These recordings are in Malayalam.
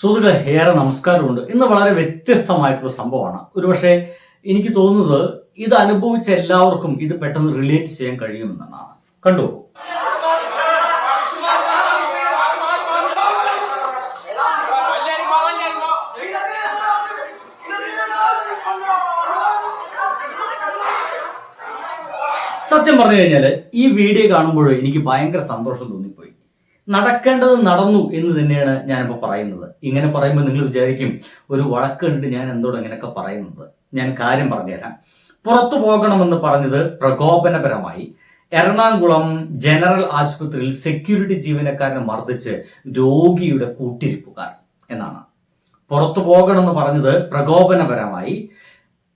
സുഹൃത്തുക്കളെ, ഏറെ നമസ്കാരമുണ്ട്. ഇന്ന് വളരെ വ്യത്യസ്തമായിട്ടുള്ള സംഭവമാണ്. ഒരുപക്ഷെ എനിക്ക് തോന്നുന്നത് ഇത് അനുഭവിച്ച എല്ലാവർക്കും ഇത് പെട്ടെന്ന് റിലേറ്റ് ചെയ്യാൻ കഴിയുമെന്നാണ്. കണ്ടു. സത്യം പറഞ്ഞു കഴിഞ്ഞാൽ ഈ വീഡിയോ കാണുമ്പോൾ എനിക്ക് ഭയങ്കര സന്തോഷം തോന്നിപ്പോയി. നടക്കേണ്ടത് നടന്നു എന്ന് തന്നെയാണ് ഞാനിപ്പോൾ പറയുന്നത്. ഇങ്ങനെ പറയുമ്പോൾ നിങ്ങൾ വിചാരിക്കും ഒരു വഴക്ക് കണ്ടിട്ട് ഞാൻ എന്തോടെ ഇങ്ങനെയൊക്കെ പറയുന്നത്. ഞാൻ കാര്യം പറഞ്ഞുതരാം. പുറത്തു പോകണമെന്ന് പറഞ്ഞത് പ്രകോപനപരമായി എറണാകുളം ജനറൽ ആശുപത്രിയിൽ സെക്യൂരിറ്റി ജീവനക്കാരനെ മർദ്ദിച്ച് രോഗിയുടെ കൂട്ടിരിപ്പുകാർ എന്നാണ്. പുറത്തു പോകണമെന്ന് പറഞ്ഞത് പ്രകോപനപരമായി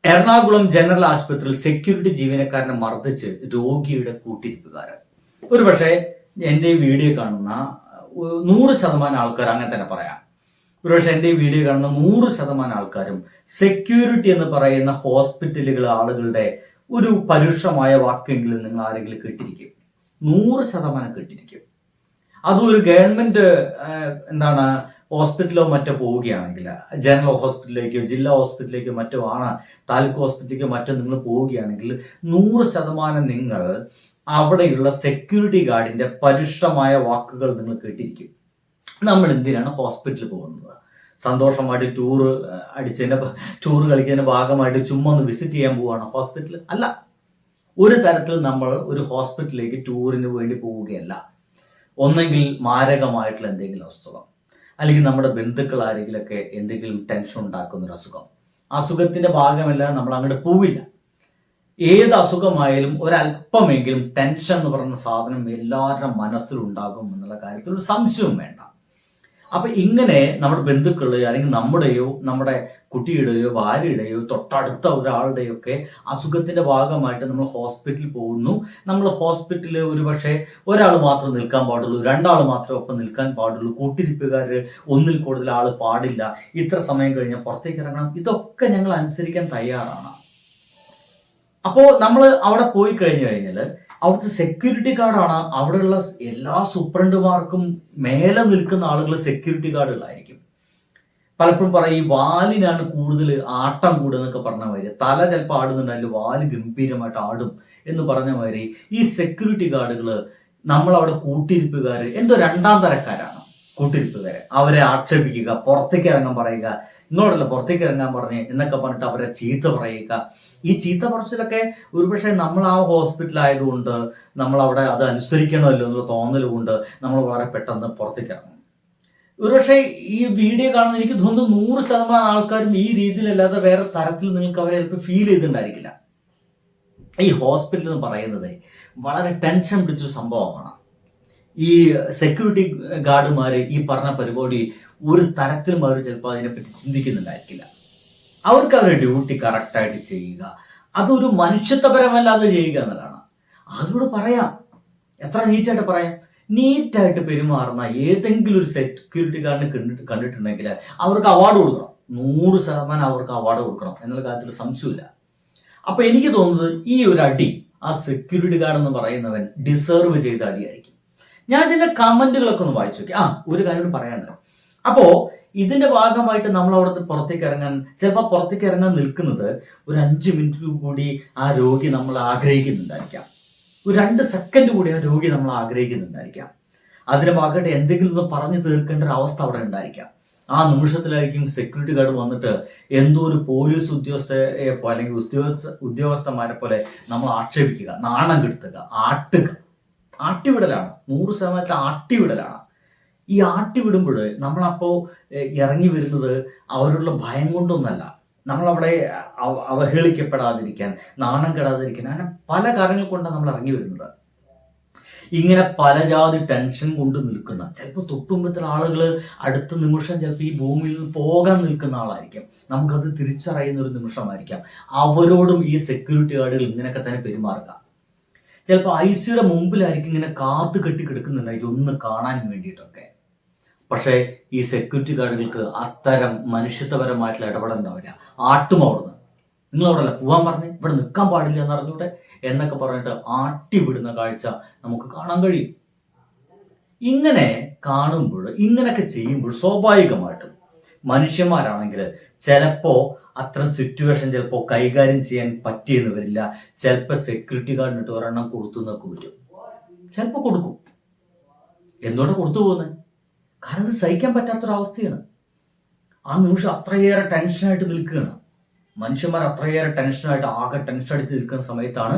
എറണാകുളം ജനറൽ ആശുപത്രിയിൽ സെക്യൂരിറ്റി ജീവനക്കാരനെ മർദ്ദിച്ച് രോഗിയുടെ കൂട്ടിരിപ്പുകാരൻ. ഒരുപക്ഷെ എൻ്റെ ഈ വീഡിയോ കാണുന്ന 100% ആൾക്കാർ, അങ്ങനെ തന്നെ പറയാം, ഒരുപക്ഷെ എൻ്റെ ഈ വീഡിയോ കാണുന്ന 100% ആൾക്കാരും സെക്യൂരിറ്റി എന്ന് പറയുന്ന ഹോസ്പിറ്റലുകൾ ആളുകളുടെ ഒരു പരുഷമായ വാക്കെങ്കിലും നിങ്ങൾ ആരെങ്കിലും കേട്ടിരിക്കും. 100% കേട്ടിരിക്കും. അതും ഒരു ഗവൺമെന്റ് ഹോസ്പിറ്റലോ മറ്റോ പോവുകയാണെങ്കിൽ, ജനറൽ ഹോസ്പിറ്റലിലേക്കോ ജില്ലാ ഹോസ്പിറ്റലിലേക്കോ മറ്റോ ആണ്, താലൂക്ക് ഹോസ്പിറ്റലിലേക്കോ മറ്റോ നിങ്ങൾ പോവുകയാണെങ്കിൽ 100% നിങ്ങൾ അവിടെയുള്ള സെക്യൂരിറ്റി ഗാർഡിന്റെ പരുഷമായ വാക്കുകൾ നിങ്ങൾ കേട്ടിരിക്കും. നമ്മൾ എന്തിനാണ് ഹോസ്പിറ്റലിൽ പോകുന്നത്? സന്തോഷമായിട്ട് ടൂർ കളിക്കുന്നതിന്റെ ഭാഗമായിട്ട് ചുമ്മാ ഒന്ന് വിസിറ്റ് ചെയ്യാൻ പോവുകയാണ് ഹോസ്പിറ്റൽ? അല്ല. ഒരു തരത്തിൽ നമ്മൾ ഒരു ഹോസ്പിറ്റലിലേക്ക് ടൂറിന് വേണ്ടി പോവുകയല്ല. ഒന്നെങ്കിൽ മാരകമായിട്ടുള്ള എന്തെങ്കിലും അസുഖം, അല്ലെങ്കിൽ നമ്മുടെ ബന്ധുക്കൾ ആരെങ്കിലൊക്കെ എന്തെങ്കിലും ടെൻഷൻ ഉണ്ടാക്കുന്ന ഒരു അസുഖത്തിന്റെ ഭാഗമല്ലാതെ നമ്മൾ അങ്ങോട്ട് പോവില്ല. ഏത് അസുഖമായാലും ഒരല്പമെങ്കിലും ടെൻഷൻ എന്ന് പറയുന്ന സാധനം എല്ലാവരുടെ മനസ്സിലുണ്ടാകും എന്നുള്ള കാര്യത്തിൽ ഒരു സംശയവും വേണ്ട. അപ്പൊ ഇങ്ങനെ നമ്മുടെ ബന്ധുക്കളുടെയോ അല്ലെങ്കിൽ നമ്മുടെയോ നമ്മുടെ കുട്ടിയുടെയോ ഭാര്യയുടെയോ തൊട്ടടുത്ത ഒരാളുടെയോ ഒക്കെ അസുഖത്തിന്റെ ഭാഗമായിട്ട് നമ്മൾ ഹോസ്പിറ്റലിൽ പോകുന്നു. നമ്മൾ ഹോസ്പിറ്റലിൽ ഒരുപക്ഷെ ഒരാൾ മാത്രം നിൽക്കാൻ പാടുള്ളൂ, 2 ആൾ മാത്രമേ ഒപ്പം നിൽക്കാൻ പാടുള്ളൂ, കൂട്ടിരിപ്പുകാര് ഒന്നിൽ കൂടുതൽ ആൾ പാടില്ല, ഇത്ര സമയം കഴിഞ്ഞാൽ പുറത്തേക്ക് ഇറങ്ങണം, ഇതൊക്കെ ഞങ്ങൾ അനുസരിക്കാൻ തയ്യാറാണ്. അപ്പോൾ നമ്മൾ അവിടെ പോയി കഴിഞ്ഞാൽ അവിടുത്തെ സെക്യൂരിറ്റി ഗാർഡാണ്, അവിടെയുള്ള എല്ലാ സൂപ്രണ്ടുമാർക്കും മേലെ നിൽക്കുന്ന ആളുകൾ സെക്യൂരിറ്റി ഗാർഡുകളായിരിക്കും. പലപ്പോഴും പറയും ഈ വാലിനാണ് കൂടുതൽ ആട്ടം കൂടുക എന്നൊക്കെ പറഞ്ഞ മാതിരി, തല ചിലപ്പോൾ ആടുന്നുണ്ടായാലും വാല് ഗംഭീരമായിട്ട് ആടും എന്ന് പറഞ്ഞ മാതിരി ഈ സെക്യൂരിറ്റി ഗാർഡുകൾ നമ്മളവിടെ കൂട്ടിരിപ്പുകാർ എന്തോ 2ാം തരക്കാരാണ്. കൂട്ടിരിപ്പുകാരെ അവരെ ആക്ഷേപിക്കുക, പുറത്തേക്ക് ഇറങ്ങാൻ പറയുക, ഇങ്ങോട്ടല്ല പുറത്തേക്ക് ഇറങ്ങാൻ പറഞ്ഞ് എന്നൊക്കെ പറഞ്ഞിട്ട് അവരെ ചീത്ത പറയുക. ഈ ചീത്ത പറച്ചിലൊക്കെ ഒരുപക്ഷെ നമ്മൾ ആ ഹോസ്പിറ്റലായതുകൊണ്ട് നമ്മൾ അവിടെ അത് അനുസരിക്കണമല്ലോ എന്നുള്ള തോന്നൽ കൊണ്ട് നമ്മൾ വളരെ പെട്ടെന്ന് പുറത്തേക്ക് ഇറങ്ങും. ഒരുപക്ഷെ ഈ വീഡിയോ കാണുന്ന എനിക്ക് തോന്നുന്നു 100% ആൾക്കാരും ഈ രീതിയിലല്ലാതെ വേറെ തരത്തിൽ നിങ്ങൾക്ക് അവരെ ചിലപ്പോൾ ഫീൽ ചെയ്തിട്ടുണ്ടായിരിക്കില്ല. ഈ ഹോസ്പിറ്റൽ എന്ന് പറയുന്നത് വളരെ ടെൻഷൻ പിടിച്ചൊരു സംഭവമാണ്. ഈ സെക്യൂരിറ്റി ഗാർഡുമാർ ഈ പറഞ്ഞ പരിപാടി ഒരു തരത്തിലും അവർ ചിലപ്പോൾ അതിനെപ്പറ്റി ചിന്തിക്കുന്നുണ്ടായിരിക്കില്ല. അവർക്ക് അവരുടെ ഡ്യൂട്ടി കറക്റ്റായിട്ട് ചെയ്യുക, അതൊരു മനുഷ്യത്വപരമല്ലാതെ ചെയ്യുക എന്നതാണ്. അവരോട് പറയാം, എത്ര നീറ്റായിട്ട് പറയാം. നീറ്റായിട്ട് പെരുമാറുന്ന ഏതെങ്കിലും ഒരു സെക്യൂരിറ്റി ഗാർഡിനെ കണ്ടിട്ടുണ്ടെങ്കിൽ അവർക്ക് അവാർഡ് കൊടുക്കണം. 100% അവർക്ക് അവാർഡ് കൊടുക്കണം എന്നുള്ള കാര്യത്തിൽ സംശയമില്ല. അപ്പൊ എനിക്ക് തോന്നുന്നത് ഈ ഒരു അടി ആ സെക്യൂരിറ്റി ഗാർഡ് എന്ന് പറയുന്നവൻ ഡിസേർവ് ചെയ്ത അടിയായിരിക്കും. ഞാൻ ഇതിന്റെ കമന്റുകളൊക്കെ ഒന്ന് വായിച്ചു നോക്കി. ഒരു കാര്യം പറയാനുണ്ട്. അപ്പോ ഇതിന്റെ ഭാഗമായിട്ട് നമ്മൾ അവിടുത്തെ പുറത്തേക്ക് ഇറങ്ങാൻ നിൽക്കുന്നത് ഒരു 5 മിനിറ്റ് കൂടി ആ രോഗി നമ്മൾ ആഗ്രഹിക്കുന്നുണ്ടായിരിക്കാം, ഒരു 2 സെക്കൻഡ് കൂടി ആ രോഗി നമ്മൾ ആഗ്രഹിക്കുന്നുണ്ടായിരിക്കാം. അതിന്റെ ഭാഗമായിട്ട് എന്തെങ്കിലും ഒന്ന് പറഞ്ഞു തീർക്കേണ്ട ഒരു അവസ്ഥ അവിടെ ഉണ്ടായിരിക്കാം. ആ നിമിഷത്തിലായിരിക്കും സെക്യൂരിറ്റി ഗാർഡ് വന്നിട്ട് എന്തോ ഒരു പോലീസ് ഉദ്യോഗസ്ഥയെ പോലെ അല്ലെങ്കിൽ ഉദ്യോഗസ്ഥന്മാരെ പോലെ നമ്മൾ ആക്ഷേപിക്കുക, നാണം കെടുത്തുക, ആട്ടിവിടലാണ്. 100% ആട്ടിവിടലാണ്. ഈ ആട്ടിവിടുമ്പോൾ നമ്മളപ്പോ ഇറങ്ങി വരുന്നത് അവരുള്ള ഭയം കൊണ്ടൊന്നല്ല. നമ്മളവിടെ അവഹേളിക്കപ്പെടാതിരിക്കാൻ, നാണം കെടാതിരിക്കാൻ, അങ്ങനെ പല കാര്യങ്ങൾ കൊണ്ടാണ് നമ്മൾ ഇറങ്ങി വരുന്നത്. ഇങ്ങനെ പല ജാതി ടെൻഷൻ കൊണ്ട് നിൽക്കുന്ന, ചിലപ്പോൾ തൊട്ടുമ്പത്തിൽ ആളുകൾ അടുത്ത നിമിഷം ചിലപ്പോൾ ഈ ഭൂമിയിൽ നിന്ന് പോകാൻ നിൽക്കുന്ന ആളായിരിക്കാം. നമുക്കത് തിരിച്ചറിയുന്ന ഒരു നിമിഷമായിരിക്കാം. അവരോടും ഈ സെക്യൂരിറ്റി ഗാർഡുകൾ ഇങ്ങനെയൊക്കെ തന്നെ പെരുമാറുക. ചിലപ്പോൾ ICUയുടെ മുമ്പിലായിരിക്കും ഇങ്ങനെ കാത്തു കെട്ടി കിടക്കുന്നുണ്ടായിരിക്കും ഒന്ന് കാണാൻ വേണ്ടിയിട്ടൊക്കെ. പക്ഷേ ഈ സെക്യൂരിറ്റി ഗാർഡുകൾക്ക് അത്തരം മനുഷ്യത്വപരമായിട്ടുള്ള ഇടപെടലുണ്ടാവില്ല. ആട്ടും അവിടുന്ന്, നിങ്ങൾ അവിടെ അല്ല പോകാൻ പറഞ്ഞ്, ഇവിടെ നിൽക്കാൻ പാടില്ല എന്ന് അറിഞ്ഞൂടെ എന്നൊക്കെ പറഞ്ഞിട്ട് ആട്ടി വിടുന്ന കാഴ്ച നമുക്ക് കാണാൻ കഴിയും. ഇങ്ങനെ കാണുമ്പോൾ, ഇങ്ങനെയൊക്കെ ചെയ്യുമ്പോൾ സ്വാഭാവികമായിട്ടും മനുഷ്യന്മാരാണെങ്കിൽ ചിലപ്പോൾ അത്ര സിറ്റുവേഷൻ ചിലപ്പോൾ കൈകാര്യം ചെയ്യാൻ പറ്റിയെന്ന് വരില്ല. ചിലപ്പോൾ സെക്യൂരിറ്റി ഗാർഡിനിട്ട് ഒരെണ്ണം കൊടുത്തു എന്നൊക്കെ വരും. ചിലപ്പോൾ കൊടുക്കും. എന്തുകൊണ്ട് കൊടുത്തു പോകുന്നത്? കാരണം അത് സഹിക്കാൻ പറ്റാത്തൊരവസ്ഥയാണ്. ആ നിമിഷം അത്രയേറെ ടെൻഷനായിട്ട് നിൽക്കുകയാണ്. മനുഷ്യന്മാർ അത്രയേറെ ടെൻഷനായിട്ട് ആകെ ടെൻഷൻ അടിച്ച് നിൽക്കുന്ന സമയത്താണ്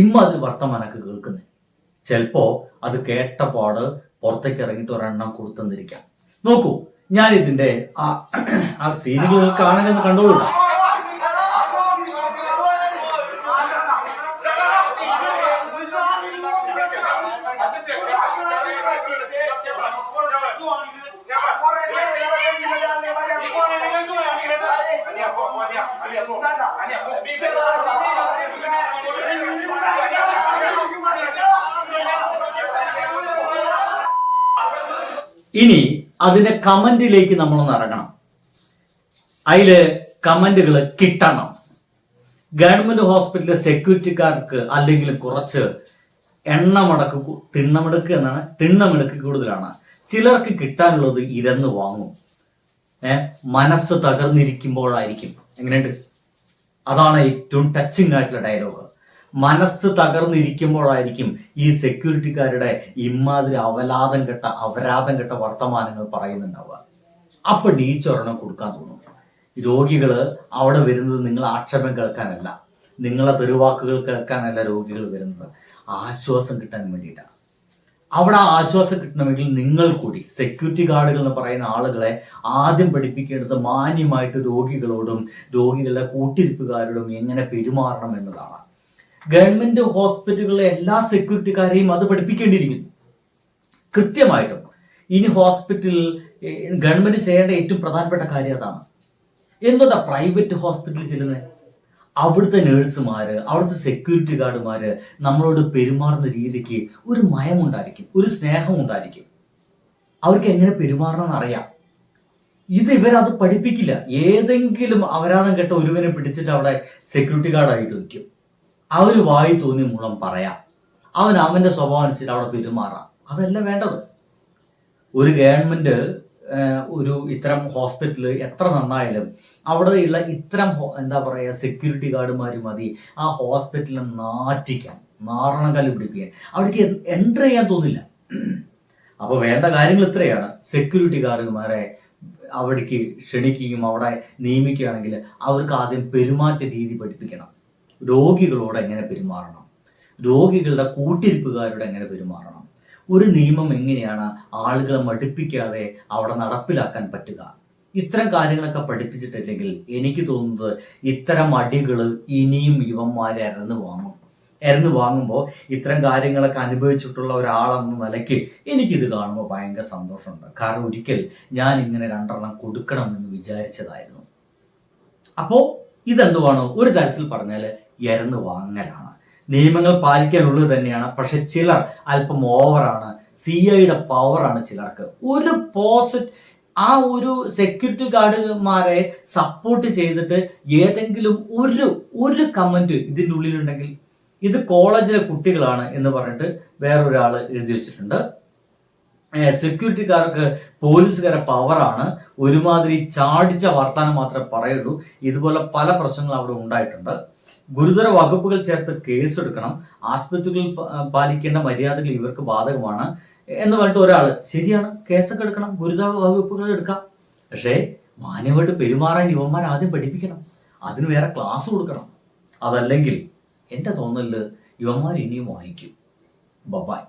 ഇമ്മാതിരി വർത്തമാനമൊക്കെ കേൾക്കുന്നത്. ചിലപ്പോ അത് കേട്ടപാട് പുറത്തേക്ക് ഇറങ്ങിയിട്ട് ഒരെണ്ണം കൊടുത്തെന്നിരിക്കാം. നോക്കൂ, ഞാൻ ഇതിന്റെ ആ സീനുകൾ കാണാനെന്ന് കണ്ടോളൂ. ഇനി അതിന്റെ കമന്റിലേക്ക് നമ്മളൊന്ന് ഇറങ്ങണം. അതില് കമന്റുകൾ കിട്ടണം. ഗവൺമെന്റ് ഹോസ്പിറ്റലിലെ സെക്യൂരിറ്റിക്കാർക്ക് അല്ലെങ്കിൽ കുറച്ച് തിണ്ണമെടുക്ക് കൂടുതലാണ്. ചിലർക്ക് കിട്ടാനുള്ളത് ഇരന്ന് വാങ്ങും. മനസ്സ് തകർന്നിരിക്കുമ്പോഴായിരിക്കും. എങ്ങനെയുണ്ട്? അതാണ് ഏറ്റവും ടച്ചിങ് ആയിട്ടുള്ള ഡയലോഗ്. മനസ്സ് തകർന്നിരിക്കുമ്പോഴായിരിക്കും ഈ സെക്യൂരിറ്റിക്കാരുടെ ഇമാതിരി അപരാധം കെട്ട വർത്തമാനങ്ങൾ പറയുന്നുണ്ടാവുക. അപ്പൊ ഡീച്ചൊരെണ്ണം കൊടുക്കാൻ തോന്നും. രോഗികള് അവിടെ വരുന്നത് നിങ്ങൾ ആക്ഷേപം കേൾക്കാനല്ല, നിങ്ങളെ തെരുവാക്കുകൾ കേൾക്കാനല്ല രോഗികൾ വരുന്നത്, ആശ്വാസം കിട്ടാൻ വേണ്ടിയിട്ടാണ്. അവിടെ ആശ്വാസം കിട്ടണമെങ്കിൽ നിങ്ങൾ കൂടി സെക്യൂരിറ്റി ഗാർഡുകൾ എന്ന് പറയുന്ന ആളുകളെ ആദ്യം പഠിപ്പിക്കേണ്ടത് മാന്യമായിട്ട് രോഗികളോടും രോഗികളുടെ കൂട്ടിരിപ്പുകാരോടും എങ്ങനെ പെരുമാറണം എന്നതാണ്. ഗവൺമെന്റ് ഹോസ്പിറ്റലുകളിലെ എല്ലാ സെക്യൂരിറ്റിക്കാരെയും അത് പഠിപ്പിക്കേണ്ടിയിരിക്കുന്നു കൃത്യമായിട്ടും. ഇനി ഹോസ്പിറ്റലിൽ ഗവൺമെന്റ് ചെയ്യേണ്ട ഏറ്റവും പ്രധാനപ്പെട്ട കാര്യം അതാണ്. എന്തുകൊണ്ടാ പ്രൈവറ്റ് ഹോസ്പിറ്റലിൽ ചെല്ലുന്നത്? അവിടുത്തെ നേഴ്സുമാര്, അവിടുത്തെ സെക്യൂരിറ്റി ഗാർഡുമാര് നമ്മളോട് പെരുമാറുന്ന രീതിക്ക് ഒരു മയമുണ്ടായിരിക്കും, ഒരു സ്നേഹമുണ്ടായിരിക്കും. അവർക്ക് എങ്ങനെ പെരുമാറണം എന്നറിയാം. ഇവരത് പഠിപ്പിക്കില്ല. ഏതെങ്കിലും അപരാധം കെട്ട ഒരുവനെ പിടിച്ചിട്ട് അവിടെ സെക്യൂരിറ്റി ഗാർഡായിട്ട് വയ്ക്കും. അവര് വായി തോന്നി മൂലം പറയാം, അവന്റെ സ്വഭാവം അനുസരിച്ച് അവിടെ പെരുമാറാം. അതല്ല വേണ്ടത്. ഒരു ഗവൺമെന്റ് ഒരു ഇത്തരം ഹോസ്പിറ്റല് എത്ര നന്നായാലും അവിടെയുള്ള ഇത്തരം സെക്യൂരിറ്റി ഗാർഡുമാര് മതി ആ ഹോസ്പിറ്റലിനെ നാരണകല്ല് പിടിപ്പിക്കാൻ. അവിടേക്ക് എൻ്റർ ചെയ്യാൻ തോന്നില്ല. അപ്പൊ വേണ്ട കാര്യങ്ങൾ ഇത്രയാണ്. സെക്യൂരിറ്റി ഗാർഡുമാരെ അവിടേക്ക് ക്ഷണിക്കുകയും അവിടെ നിയമിക്കുകയാണെങ്കിൽ അവർക്ക് ആദ്യം പെരുമാറ്റ രീതി പഠിപ്പിക്കണം. രോഗികളോട് എങ്ങനെ പെരുമാറണം, രോഗികളുടെ കൂട്ടിരിപ്പുകാരോട് എങ്ങനെ പെരുമാറണം, ഒരു നിയമം എങ്ങനെയാണ് ആളുകളെ മടുപ്പിക്കാതെ അവിടെ നടപ്പിലാക്കാൻ പറ്റുക. ഇത്തരം കാര്യങ്ങളൊക്കെ പഠിപ്പിച്ചിട്ടില്ലെങ്കിൽ എനിക്ക് തോന്നുന്നത് ഇത്തരം അടികൾ ഇനിയും ഇവന്മാരെ എരന്ന് വാങ്ങുമ്പോൾ ഇത്തരം കാര്യങ്ങളൊക്കെ അനുഭവിച്ചിട്ടുള്ള ഒരാളെന്ന നിലയ്ക്ക് എനിക്കിത് കാണുമ്പോൾ ഭയങ്കര സന്തോഷമുണ്ട്. കാരണം ഒരിക്കൽ ഞാൻ ഇങ്ങനെ 2 കൊടുക്കണം എന്ന് വിചാരിച്ചതായിരുന്നു. അപ്പോൾ ഇതെന്തുവാണ്? ഒരു തരത്തിൽ പറഞ്ഞാൽ എരന്ന് വാങ്ങലാണ്. നിയമങ്ങൾ പാലിക്കാനുള്ളത് തന്നെയാണ്. പക്ഷെ ചിലർ അല്പം ഓവറാണ്. CIയുടെ പവറാണ് ചിലർക്ക്. ഒരു സെക്യൂരിറ്റി ഗാർഡുമാരെ സപ്പോർട്ട് ചെയ്തിട്ട് ഏതെങ്കിലും ഒരു കമന്റ് ഇതിൻ്റെ ഉള്ളിലുണ്ടെങ്കിൽ ഇത് കോളേജിലെ കുട്ടികളാണ് എന്ന് പറഞ്ഞിട്ട് വേറൊരാൾ എഴുതി വെച്ചിട്ടുണ്ട്. സെക്യൂരിറ്റിക്കാർക്ക് പോലീസുകാരെ പവറാണ്, ഒരുമാതിരി ചാടിച്ച വർത്താനം മാത്രമേ പറയുള്ളൂ. ഇതുപോലെ പല പ്രശ്നങ്ങളും അവിടെ ഉണ്ടായിട്ടുണ്ട്. ഗുരുതര വകുപ്പുകൾ ചേർത്ത് കേസെടുക്കണം, ആശുപത്രികളിൽ പാലിക്കേണ്ട മര്യാദകൾ ഇവർക്ക് ബാധകമാണ് എന്ന് പറഞ്ഞിട്ട് ഒരാൾ. ശരിയാണ്, കേസൊക്കെ എടുക്കണം, ഗുരുതര വകുപ്പുകൾ എടുക്കാം. പക്ഷേ മാന്യമായിട്ട് പെരുമാറാൻ ഇവന്മാർ ആദ്യം പഠിപ്പിക്കണം. അതിന് വേറെ ക്ലാസ് കൊടുക്കണം. അതല്ലെങ്കിൽ എൻ്റെ തോന്നലില് ഇവന്മാർ ഇനിയും വാങ്ങിക്കും. ബൈ.